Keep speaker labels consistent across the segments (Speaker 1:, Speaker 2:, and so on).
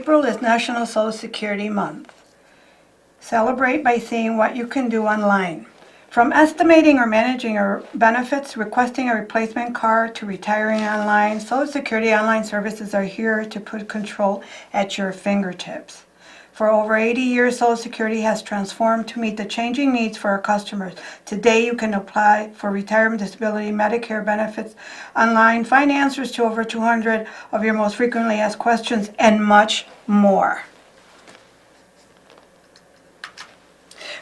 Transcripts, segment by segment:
Speaker 1: April is National Social Security Month. Celebrate by seeing what you can do online. From estimating or managing your benefits, requesting a replacement card, to retiring online, Social Security online services are here to put control at your fingertips. For over 80 years, Social Security has transformed to meet the changing needs for our customers. Today, you can apply for retirement, disability, Medicare benefits online, find answers to over 200 of your most frequently asked questions, and much more.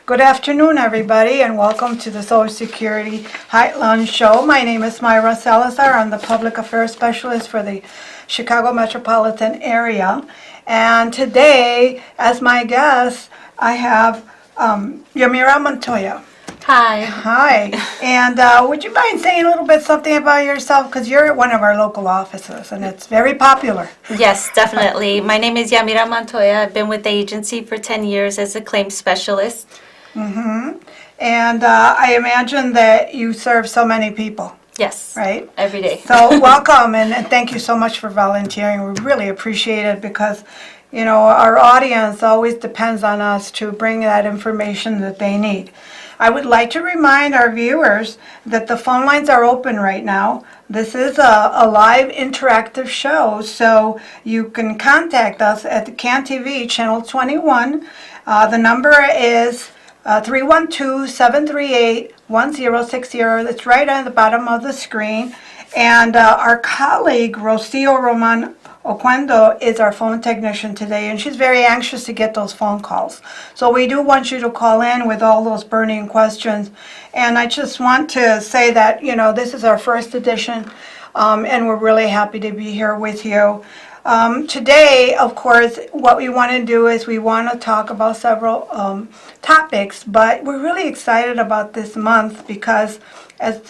Speaker 1: Good afternoon, everybody, and welcome to the Social Security Hot Lunch Show. My name is Myra Salazar. I'm the Public Affairs Specialist for the Chicago metropolitan area. And today, as my guest, I have Yamira Montoya.
Speaker 2: Hi.
Speaker 1: Hi. And would you mind saying a little bit something about yourself? Because you're at one of our local offices, and it's very popular.
Speaker 2: Yes, definitely. My name is Yamira Montoya. I've been with the agency for 10 years as a claims specialist.
Speaker 1: Mm-hmm. And I imagine that you serve so many people.
Speaker 2: Yes.
Speaker 1: Right?
Speaker 2: Every day.
Speaker 1: So welcome, and thank you so much for volunteering. We really appreciate it because, you know, our audience always depends on us to bring that information that they need. I would like to remind our viewers that the phone lines are open right now. This is a live interactive show, so you can contact us at the CAN TV Channel 21. The number is 312-738-1060. That's right on the bottom of the screen. And our colleague, Rocio Roman Oquendo, is our phone technician today, and she's very anxious to get those phone calls. So we do want you to call in with all those burning questions. And I just want to say that, you know, this is our first edition, and we're really happy to be here with you. Today, of course, what we want to do is we want to talk about several topics, but we're really excited about this month because as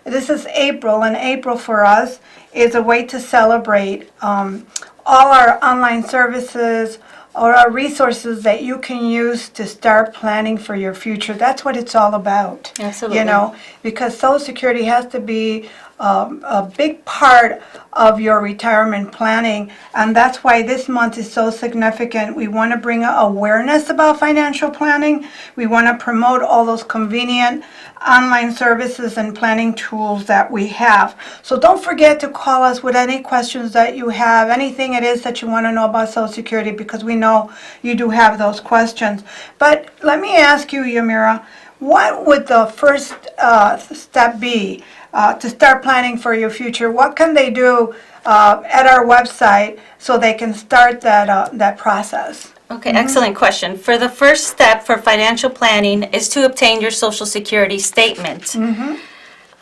Speaker 1: this is April, and April for us is a way to celebrate all our online services or our resources that you can use to start planning for your future. That's what it's all about.
Speaker 2: Absolutely.
Speaker 1: You know, because Social Security has to be a big part of your retirement planning, and that's why this month is so significant. We want to bring awareness about financial planning. We want to promote all those convenient online services and planning tools that we have. So don't forget to call us with any questions that you have, anything it is that you want to know about Social Security, because we know you do have those questions. But let me ask you, Yamira, what would the first step be to start planning for your future? What can they do at our website so they can start that process?
Speaker 2: Okay, excellent question. For the first step for financial planning is to obtain your Social Security statement.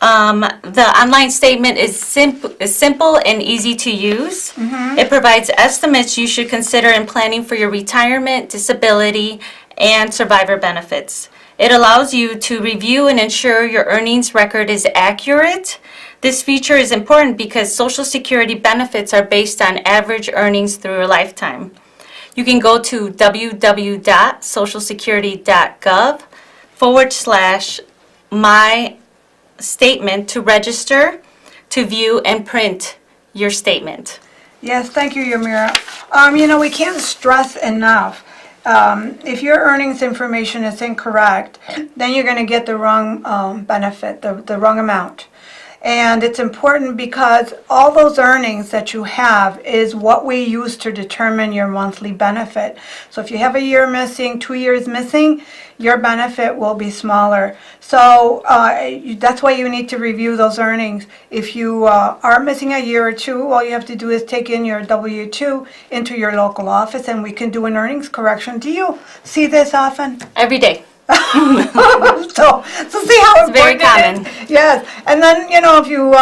Speaker 2: The online statement is simple and easy to use. It provides estimates you should consider in planning for your retirement, disability, and survivor benefits. It allows you to review and ensure your earnings record is accurate. This feature is important because Social Security benefits are based on average earnings through a lifetime. You can go to www.socialsecurity.gov/my statement to register, to view, and print your statement.
Speaker 1: Yes, thank you, Yamira. You know, we can't stress enough. If your earnings information is incorrect, then you're going to get the wrong benefit, the wrong amount. And it's important because all those earnings that you have is what we use to determine your monthly benefit. So if you have a year missing, 2 years missing, your benefit will be smaller. So that's why you need to review those earnings. If you are missing a year or two, all you have to do is take in your W-2 into your local office, and we can do an earnings correction. Do you see this often?
Speaker 2: Every day.
Speaker 1: so see how
Speaker 2: it's very common.
Speaker 1: Yes, and then you know if you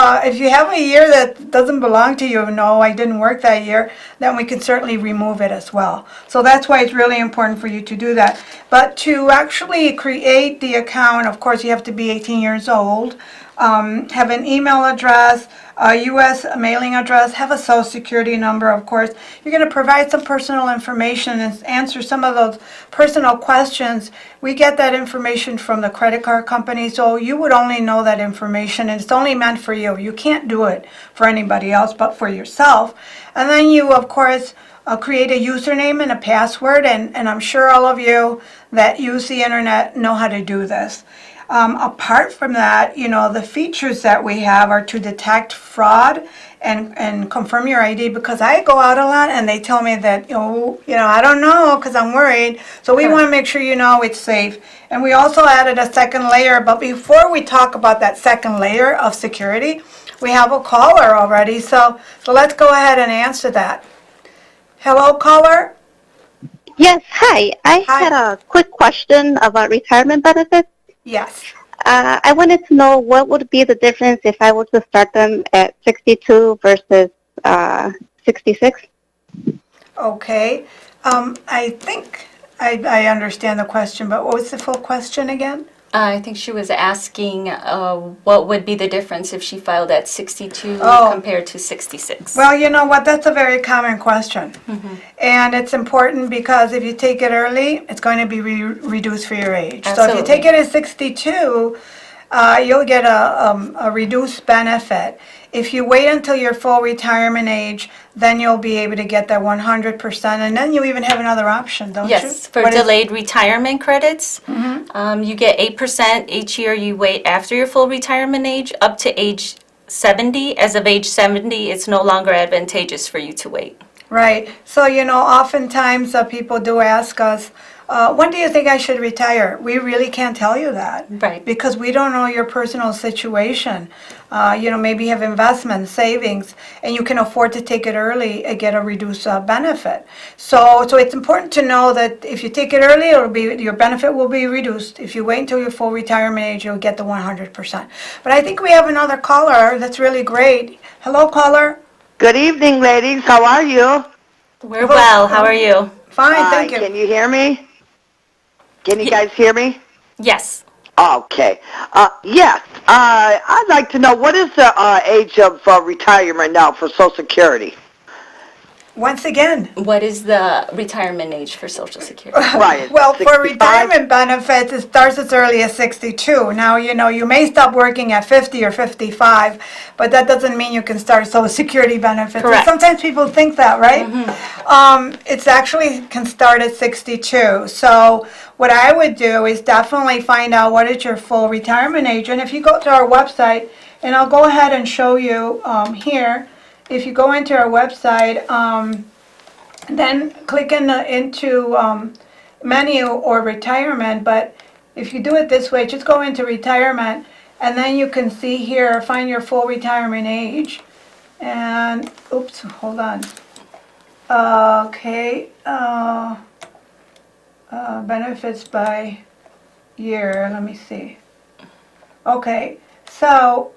Speaker 1: have a year that doesn't belong to you, no, I didn't work that year, then we can certainly remove it as well. So that's why it's really important for you to do that. But to actually create the account, of course, you have to be 18 years old, have an email address, a U.S. mailing address, have a Social Security number, of course. You're going to provide some personal information and answer some of those personal questions. We get that information from the credit card company, so you would only know that information, and it's only meant for you. You can't do it for anybody else but for yourself. And then you, of course, create a username and a password, and I'm sure all of you that use the internet know how to do this. Apart from that, the features that we have are to detect fraud and confirm your ID, because I go out a lot and they tell me that, I don't know because I'm worried. So we want to make sure it's safe. And we also added a second layer, but before we talk about that second layer of security, we have a caller already. So let's go ahead and answer that. Hello, caller?
Speaker 3: Yes, hi. I
Speaker 1: Hi.
Speaker 3: had a quick question about retirement benefits.
Speaker 1: Yes.
Speaker 3: I wanted to know what would be the difference if I were to start them at 62 versus 66?
Speaker 1: Okay. I think I understand the question, but what was the full question again?
Speaker 2: I think she was asking what would be the difference if she filed at 62
Speaker 1: Oh.
Speaker 2: compared to 66.
Speaker 1: Well, you know what? That's a very common question. And it's important because if you take it early, it's going to be reduced for your age. So if you take it at 62, you'll get a reduced benefit. If you wait until your full retirement age, then you'll be able to get that 100%. And then you even have another option, don't you?
Speaker 2: Yes, for delayed retirement credits, you get 8% each year you wait after your full retirement age up to age 70. As of age 70, it's no longer advantageous for you to wait.
Speaker 1: Right. So, oftentimes people do ask us, when do you think I should retire? We really can't tell you that.
Speaker 2: Right.
Speaker 1: Because we don't know your personal situation. Maybe you have investments, savings, and you can afford to take it early and get a reduced benefit. So it's important to know that if you take it early, your benefit will be reduced. If you wait until your full retirement age, you'll get the 100%. But I think we have another caller that's really great. Hello, caller.
Speaker 4: Good evening, ladies. How are you?
Speaker 2: We're well. How are you?
Speaker 1: Fine, thank you.
Speaker 4: Can you hear me? Can you guys hear me?
Speaker 2: Yes.
Speaker 4: Okay. Yes. I'd like to know, what is the age of retirement now for Social Security?
Speaker 1: Once again.
Speaker 2: What is the retirement age for Social Security?
Speaker 4: Right.
Speaker 1: Well, for
Speaker 4: 65?
Speaker 1: retirement benefits, it starts as early as 62. Now, you may stop working at 50 or 55, but that doesn't mean you can start Social Security benefits.
Speaker 2: Correct.
Speaker 1: And sometimes people think that, right? It's actually can start at 62. So what I would do is definitely find out what is your full retirement age. And if you go to our website, and I'll go ahead and show you here, if you go into our website, then click into menu or retirement. But if you do it this way, just go into retirement, and then you can see here, find your full retirement age. And, oops, hold on. Okay, benefits by year, let me see. Okay, so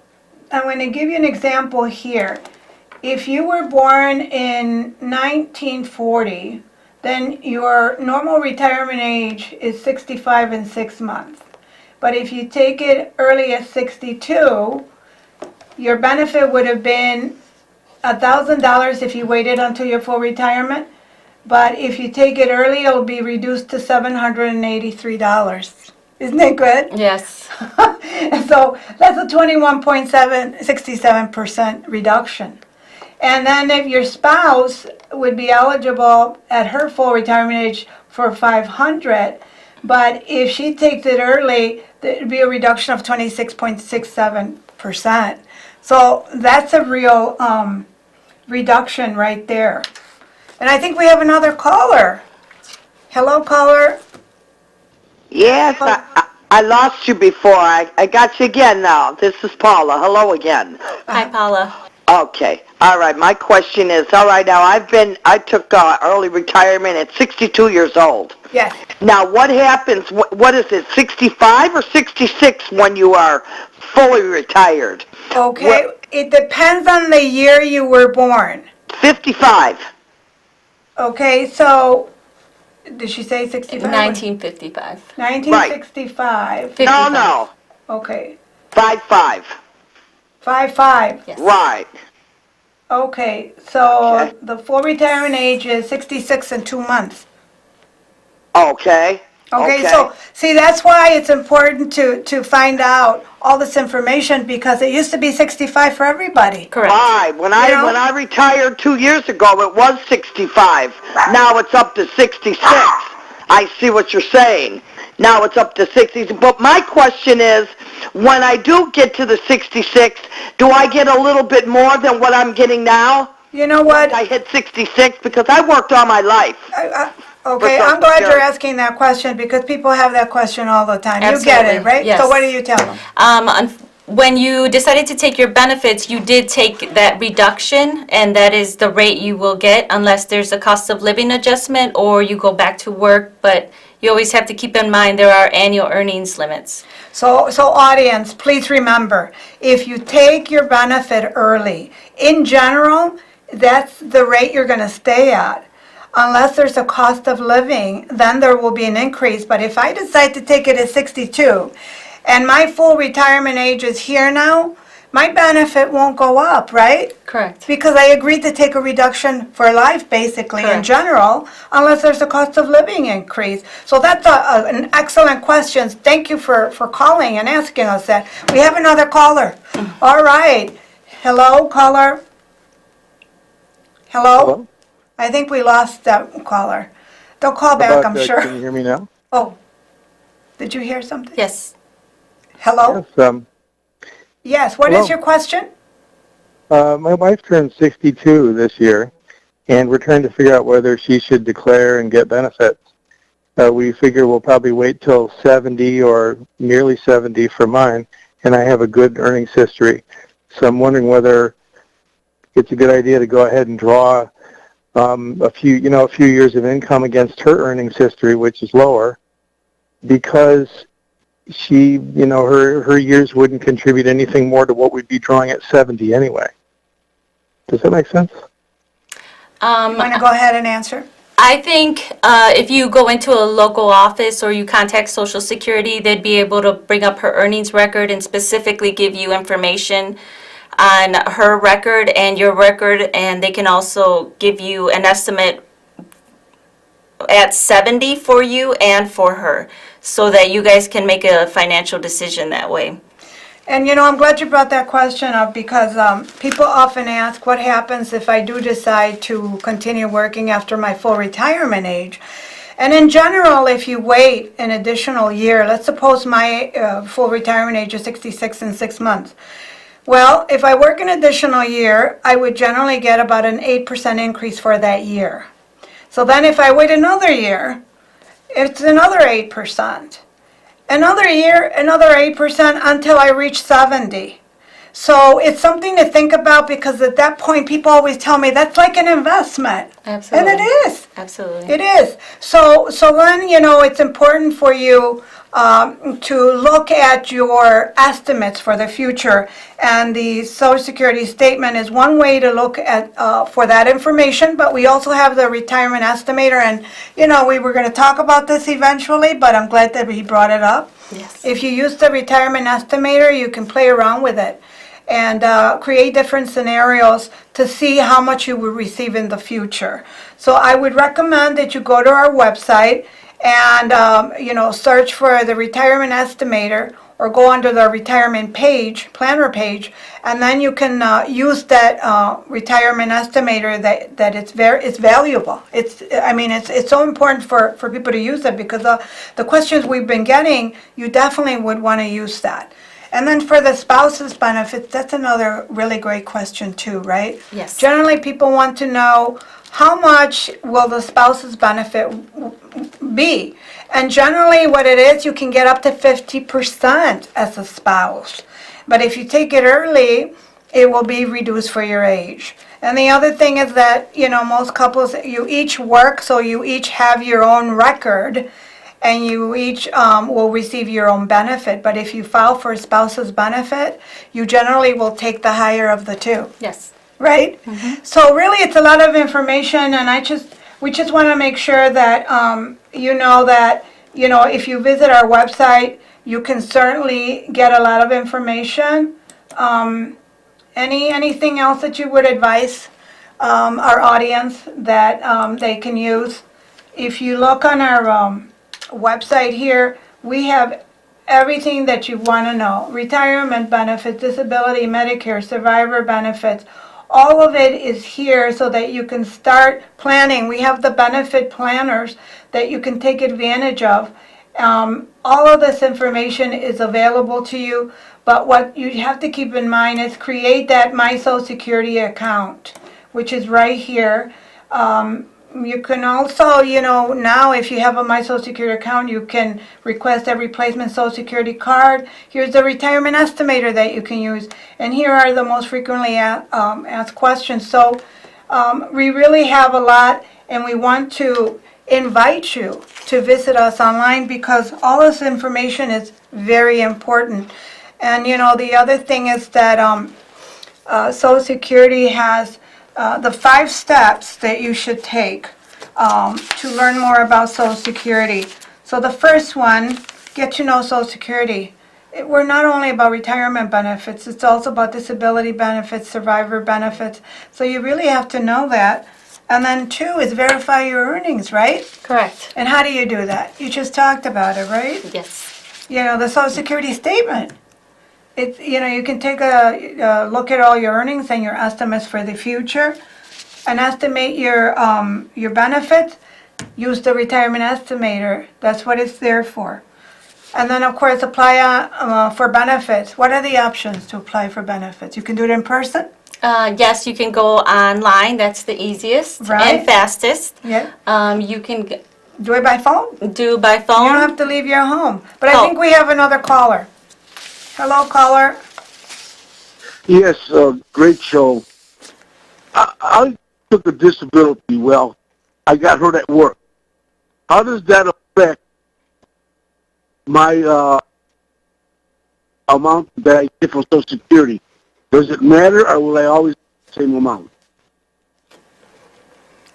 Speaker 1: I'm going to give you an example here. If you were born in 1940, then your normal retirement age is 65 and 6 months. But if you take it early at 62, your benefit would have been $1,000 if you waited until your full retirement. But if you take it early, it'll be reduced to $783. Isn't it good?
Speaker 2: Yes.
Speaker 1: So that's a 21.67% reduction. And then if your spouse would be eligible at her full retirement age for $500, but if she takes it early, there would be a reduction of 26.67%. So that's a real reduction right there. And I think we have another caller. Hello, caller.
Speaker 4: Yes, I lost you before. I got you again now. This is Paula. Hello again.
Speaker 2: Hi, Paula.
Speaker 4: Okay. All right. My question is, all right, now I took early retirement at 62 years old.
Speaker 1: Yes.
Speaker 4: Now, what happens, what is it, 65 or 66 when you are fully retired?
Speaker 1: Okay. It depends on the year you were born.
Speaker 4: 55.
Speaker 1: Okay, so did she say 65?
Speaker 2: 1955.
Speaker 1: 1965.
Speaker 4: No.
Speaker 1: Okay.
Speaker 4: 55.
Speaker 1: 55.
Speaker 2: Yes.
Speaker 4: Right.
Speaker 1: Okay, so
Speaker 4: Okay.
Speaker 1: the full retirement age is 66 and 2 months.
Speaker 4: Okay.
Speaker 1: Okay, so see, that's why it's important to find out all this information because it used to be 65 for everybody.
Speaker 2: Correct.
Speaker 4: Right. When
Speaker 1: You know?
Speaker 4: I retired 2 years ago, it was 65. Now it's up to 66. I see what you're saying. Now it's up to 60. But my question is, when I do get to the 66, do I get a little bit more than what I'm getting now?
Speaker 1: You know what?
Speaker 4: I hit 66 because I worked all my life.
Speaker 1: Okay,
Speaker 4: For
Speaker 1: I'm glad you're
Speaker 4: Social
Speaker 1: asking that question because people have that question all the time. You get it,
Speaker 2: Absolutely,
Speaker 1: right?
Speaker 2: yes.
Speaker 1: So what do you tell them?
Speaker 2: When you decided to take your benefits, you did take that reduction, and that is the rate you will get unless there's a cost of living adjustment or you go back to work. But you always have to keep in mind there are annual earnings limits.
Speaker 1: So audience, please remember, if you take your benefit early, in general, that's the rate you're going to stay at. Unless there's a cost of living, then there will be an increase. But if I decide to take it at 62 and my full retirement age is here now, my benefit won't go up, right?
Speaker 2: Correct.
Speaker 1: Because I agreed to take a reduction for life, basically, in
Speaker 2: Correct.
Speaker 1: general, unless there's a cost of living increase. So that's an excellent question. Thank you for calling and asking us that. We have another caller. All right. Hello, caller. Hello?
Speaker 5: Hello?
Speaker 1: I think we lost that caller. They'll call back, I'm sure.
Speaker 5: Can you hear me now?
Speaker 1: Oh, did you hear something?
Speaker 2: Yes.
Speaker 1: Hello?
Speaker 5: Yes.
Speaker 1: Yes, what is
Speaker 5: Hello.
Speaker 1: your question?
Speaker 5: My wife turned 62 this year, and we're trying to figure out whether she should declare and get benefits. We figure we'll probably wait till 70 or nearly 70 for mine, and I have a good earnings history. So I'm wondering whether it's a good idea to go ahead and draw a few years of income against her earnings history, which is lower, because she, her years wouldn't contribute anything more to what we'd be drawing at 70 anyway. Does that make sense?
Speaker 1: You want to go ahead and answer?
Speaker 2: I think if you go into a local office or you contact Social Security, they'd be able to bring up her earnings record and specifically give you information on her record and your record, and they can also give you an estimate at 70 for you and for her so that you guys can make a financial decision that way.
Speaker 1: And I'm glad you brought that question up because people often ask what happens if I do decide to continue working after my full retirement age. And in general, if you wait an additional year, let's suppose my full retirement age is 66 in 6 months. Well, if I work an additional year, I would generally get about an 8% increase for that year. So then if I wait another year, it's another 8%. Another year, another 8% until I reach 70. So it's something to think about because at that point people always tell me that's like an investment.
Speaker 2: Absolutely.
Speaker 1: And it is.
Speaker 2: Absolutely.
Speaker 1: It is. So then, it's important for you to look at your estimates for the future. And the Social Security statement is one way to look at for that information. But we also have the retirement estimator. And, we were going to talk about this eventually, but I'm glad that he brought it up.
Speaker 2: Yes.
Speaker 1: If you use the retirement estimator, you can play around with it and create different scenarios to see how much you will receive in the future. So I would recommend that you go to our website and search for the retirement estimator or go under the retirement page, planner page, and then you can use that retirement estimator that it's valuable. It's so important for people to use it because the questions we've been getting, you definitely would want to use that. And then for the spouse's benefits, that's another really great question too, right?
Speaker 2: Yes.
Speaker 1: Generally, people want to know how much will the spouse's benefit be? And generally what it is, you can get up to 50% as a spouse. But if you take it early, it will be reduced for your age. And the other thing is that, most couples, you each work, so you each have your own record, and you each will receive your own benefit. But if you file for a spouse's benefit, you generally will take the higher of the two.
Speaker 2: Yes.
Speaker 1: Right? Mm-hmm. So really it's a lot of information, and we just want to make sure that if you visit our website, you can certainly get a lot of information. Anything else that you would advise our audience that they can use? If you look on our website here, we have everything that you want to know. Retirement benefits, disability, Medicare, survivor benefits. All of it is here so that you can start planning. We have the benefit planners that you can take advantage of. All of this information is available to you, but what you have to keep in mind is create that My Social Security account, which is right here. You can also, now if you have a My Social Security account, you can request a replacement Social Security card. Here's the retirement estimator that you can use. And here are the most frequently asked questions. So we really have a lot, and we want to invite you to visit us online because all this information is very important. And, the other thing is that Social Security has the 5 steps that you should take to learn more about Social Security. So the first one, get to know Social Security. We're not only about retirement benefits, it's also about disability benefits, survivor benefits. So you really have to know that. And then 2 is verify your earnings, right?
Speaker 2: Correct.
Speaker 1: And how do you do that? You just talked about it, right?
Speaker 2: Yes.
Speaker 1: The Social Security statement. It's, you can take a look at all your earnings and your estimates for the future and estimate your benefits. Use the retirement estimator. That's what it's there for. And then, of course, apply for benefits. What are the options to apply for benefits? You can do it in person.
Speaker 2: Yes, you can go online. That's the easiest
Speaker 1: Right.
Speaker 2: and fastest.
Speaker 1: Yeah.
Speaker 2: You can
Speaker 1: Do it by phone.
Speaker 2: do by
Speaker 1: You
Speaker 2: phone.
Speaker 1: don't have to leave your home. But I
Speaker 2: Oh.
Speaker 1: think we have another caller. Hello, caller.
Speaker 6: Yes, great show. I took a disability. Well, I got hurt at work. How does that affect my amount that I get from Social Security? Does it matter, or will I always get the same amount?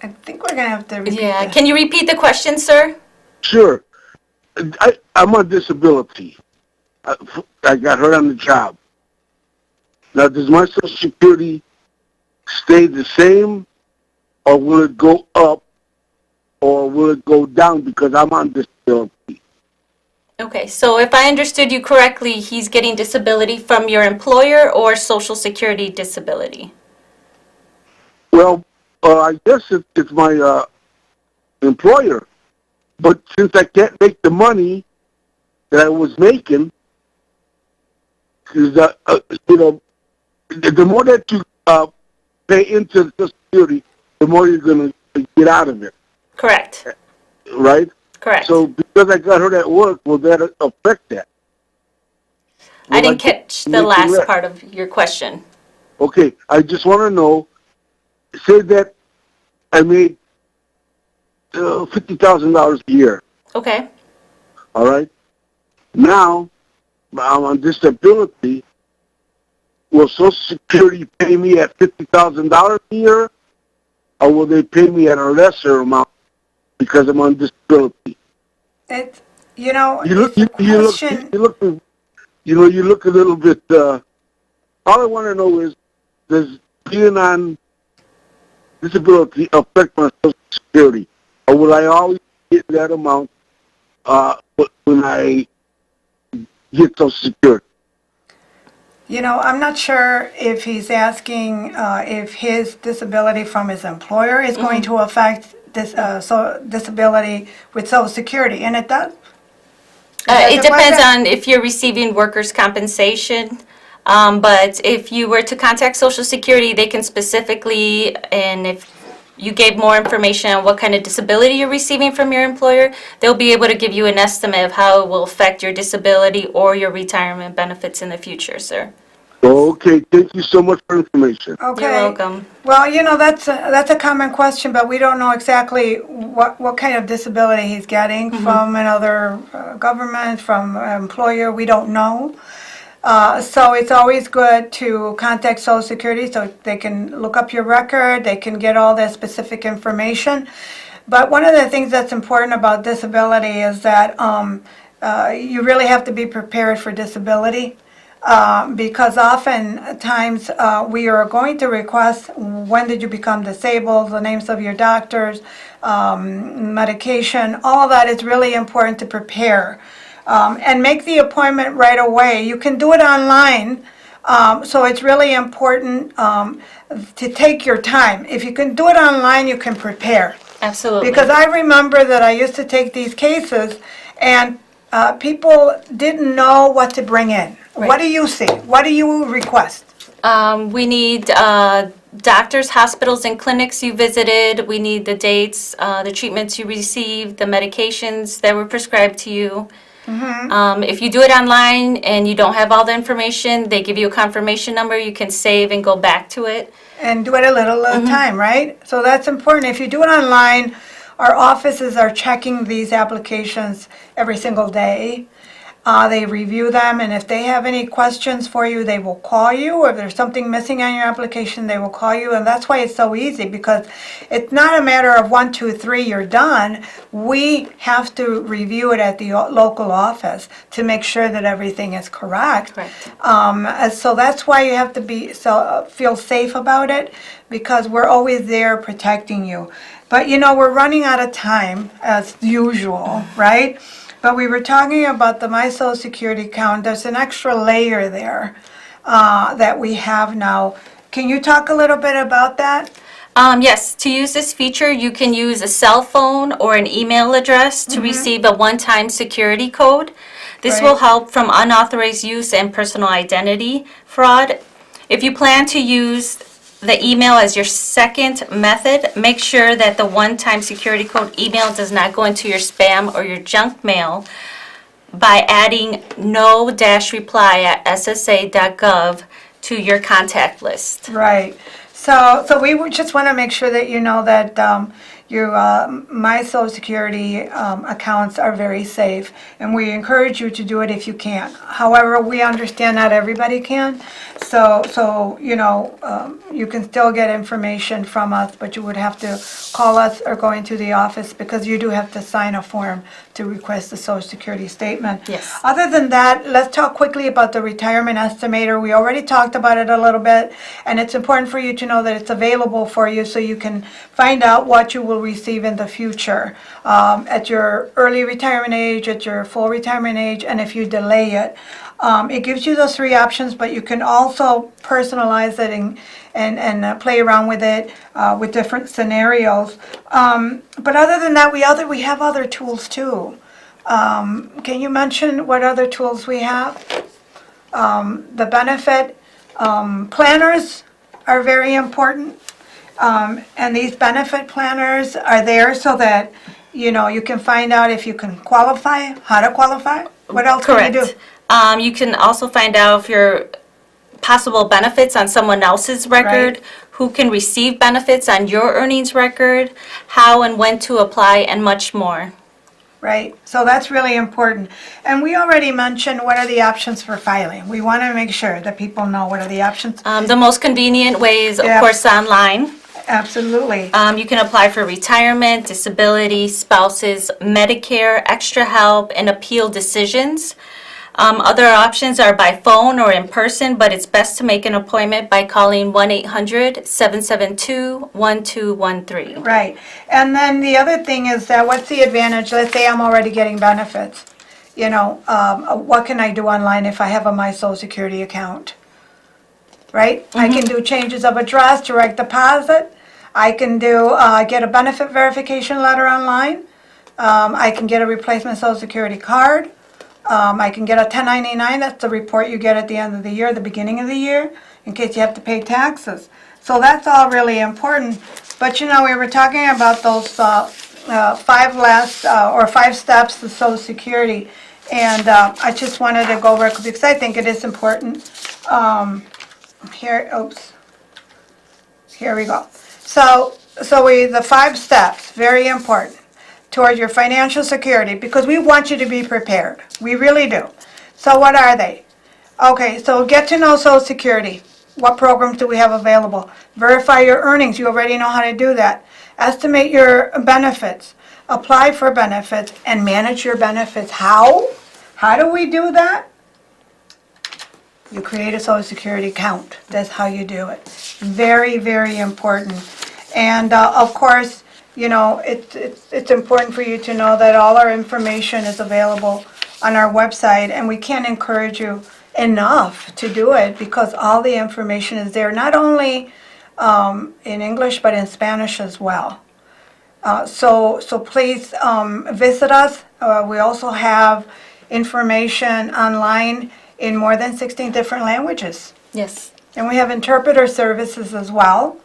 Speaker 1: I think we're going to have to repeat
Speaker 2: Yeah.
Speaker 1: that.
Speaker 2: Can you repeat the question, sir?
Speaker 6: Sure. I'm on disability. I got hurt on the job. Now, does my Social Security stay the same, or will it go up, or will it go down because I'm on disability?
Speaker 2: Okay, so if I understood you correctly, he's getting disability from your employer or Social Security disability?
Speaker 6: Well, I guess it's my employer, but since I can't make the money that I was making, because the more that you pay into the Social Security, the more you're going to get out of it,
Speaker 2: Correct.
Speaker 6: right?
Speaker 2: Correct.
Speaker 6: So because I got hurt at work, will that affect that?
Speaker 2: I
Speaker 6: Will
Speaker 2: didn't
Speaker 6: get
Speaker 2: catch the
Speaker 6: making
Speaker 2: last
Speaker 6: less?
Speaker 2: part of your question.
Speaker 6: Okay, I just want to know, say that I made $50,000 a year,
Speaker 2: Okay.
Speaker 6: all right? Now, I'm on disability. Will Social Security pay me at $50,000 a year, or will they pay me at a lesser amount because I'm on disability?
Speaker 1: It's,
Speaker 6: You
Speaker 1: it's
Speaker 6: look,
Speaker 1: a
Speaker 6: you look,
Speaker 1: question.
Speaker 6: you look a little bit. All I want to know is, does being on disability affect my Social Security, or will I always get that amount when I get Social Security?
Speaker 1: I'm not sure if he's asking if his disability from his employer is going to affect this disability with Social Security, and it does.
Speaker 2: It depends on if you're receiving workers' compensation. But if you were to contact Social Security, they can specifically, and if you gave more information on what kind of disability you're receiving from your employer, they'll be able to give you an estimate of how it will affect your disability or your retirement benefits in the future, sir.
Speaker 6: Okay, thank you so much for information.
Speaker 1: Okay.
Speaker 2: You're welcome.
Speaker 1: Well, that's a common question, but we don't know exactly what kind of disability he's getting from another government, from an employer. We don't know. So it's always good to contact Social Security so they can look up your record, they can get all that specific information. But one of the things that's important about disability is that you really have to be prepared for disability. Because oftentimes we are going to request when did you become disabled, the names of your doctors, medication, all of that is really important to prepare. and make the appointment right away. You can do it online, so it's really important to take your time. If you can do it online, you can prepare.
Speaker 2: Absolutely.
Speaker 1: Because I remember that I used to take these cases, and people didn't know what to bring in.
Speaker 2: Right.
Speaker 1: What do you see? What do you request?
Speaker 2: We need doctors, hospitals, and clinics you visited. We need the dates, the treatments you received, the medications that were prescribed to you. If you do it online and you don't have all the information, they give you a confirmation number. You can save and go back to it.
Speaker 1: And do it a little at a time, right? So that's important. If you do it online, our offices are checking these applications every single day. They review them, and if they have any questions for you, they will call you. Or if there's something missing on your application, they will call you. And that's why it's so easy, because it's not a matter of 1, 2, 3, you're done. We have to review it at the local office to make sure that everything is correct.
Speaker 2: Correct.
Speaker 1: So that's why you have to be feel safe about it, because we're always there protecting you. But we're running out of time as usual, right? But we were talking about the My Social Security account. There's an extra layer there that we have now. Can you talk a little bit about that?
Speaker 2: Yes, to use this feature, you can use a cell phone or an email address to receive a one-time security code. This will help from unauthorized use and personal identity fraud. If you plan to use the email as your second method, make sure that the one-time security code email does not go into your spam or your junk mail by adding no-reply@ssa.gov to your contact list.
Speaker 1: Right. So we just want to make sure that you know that your My Social Security accounts are very safe, and we encourage you to do it if you can. However, we understand not everybody can, so you can still get information from us, but you would have to call us or go into the office, because you do have to sign a form to request the Social Security statement.
Speaker 2: Yes.
Speaker 1: Other than that, let's talk quickly about the retirement estimator. We already talked about it a little bit, and it's important for you to know that it's available for you, so you can find out what you will receive in the future at your early retirement age, at your full retirement age, and if you delay it. It gives you those 3 options, but you can also personalize it and play around with it with different scenarios. But other than that, we have other tools too. Can you mention what other tools we have? The benefit planners are very important. And these benefit planners are there so that you can find out if you can qualify, how to qualify. What else can you do?
Speaker 2: Correct. You can also find out if your possible benefits on someone else's record,
Speaker 1: Right.
Speaker 2: who can receive benefits on your earnings record, how and when to apply, and much more.
Speaker 1: Right, so that's really important. And we already mentioned what are the options for filing. We want to make sure that people know what are the options.
Speaker 2: The most convenient way is, of
Speaker 1: Yeah.
Speaker 2: course, online.
Speaker 1: Absolutely.
Speaker 2: You can apply for retirement, disability, spouses, Medicare, extra help, and appeal decisions. Other options are by phone or in person, but it's best to make an appointment by calling 1-800-772-1213.
Speaker 1: Right. And then the other thing is that what's the advantage? Let's say I'm already getting benefits. What can I do online if I have a My Social Security account? Right? I can do changes of address, direct deposit. I can do get a benefit verification letter online. I can get a replacement Social Security card. I can get a 1099, that's the report you get at the end of the year, the beginning of the year, in case you have to pay taxes. So that's all really important. But we were talking about those 5 steps to Social Security. And I just wanted to go over it because I think it is important. Here we go. So the 5 steps, very important, toward your financial security, because we want you to be prepared. We really do. So what are they? Okay, so get to know Social Security. What programs do we have available? Verify your earnings. You already know how to do that. Estimate your benefits. Apply for benefits and manage your benefits. How? How do we do that? You create a Social Security account. That's how you do it. Very, very important. And of course, it's important for you to know that all our information is available on our website, and we can't encourage you enough to do it because all the information is there, not only in English but in Spanish as well. So please visit us. We also have information online in more than 16 different languages.
Speaker 2: Yes.
Speaker 1: And we have interpreter services as well.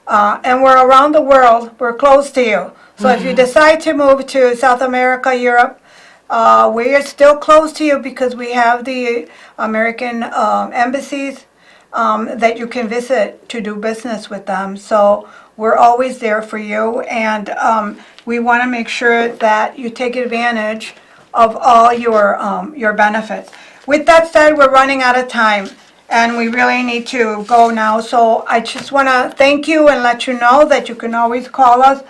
Speaker 1: And we're around the world. We're close to you. So if you decide to move to South America, Europe, we are still close to you because we have the American embassies that you can visit to do business with them. So we're always there for you, and we want to make sure that you take advantage of all your benefits. With that said, we're running out of time, and we really need to go now. So I just want to thank you and let you know that you can always call us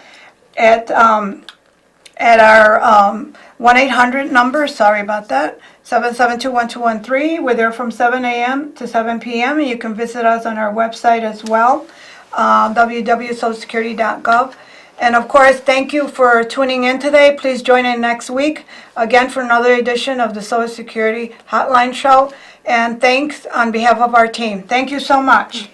Speaker 1: at our 1-800 number, sorry about that, 772-1213. We're there from 7 a.m. to 7 p.m. And you can visit us on our website as well, www.socialsecurity.gov. And of course, thank you for tuning in today. Please join in next week again for another edition of the Social Security Hotline Show. And thanks on behalf of our team. Thank you so much.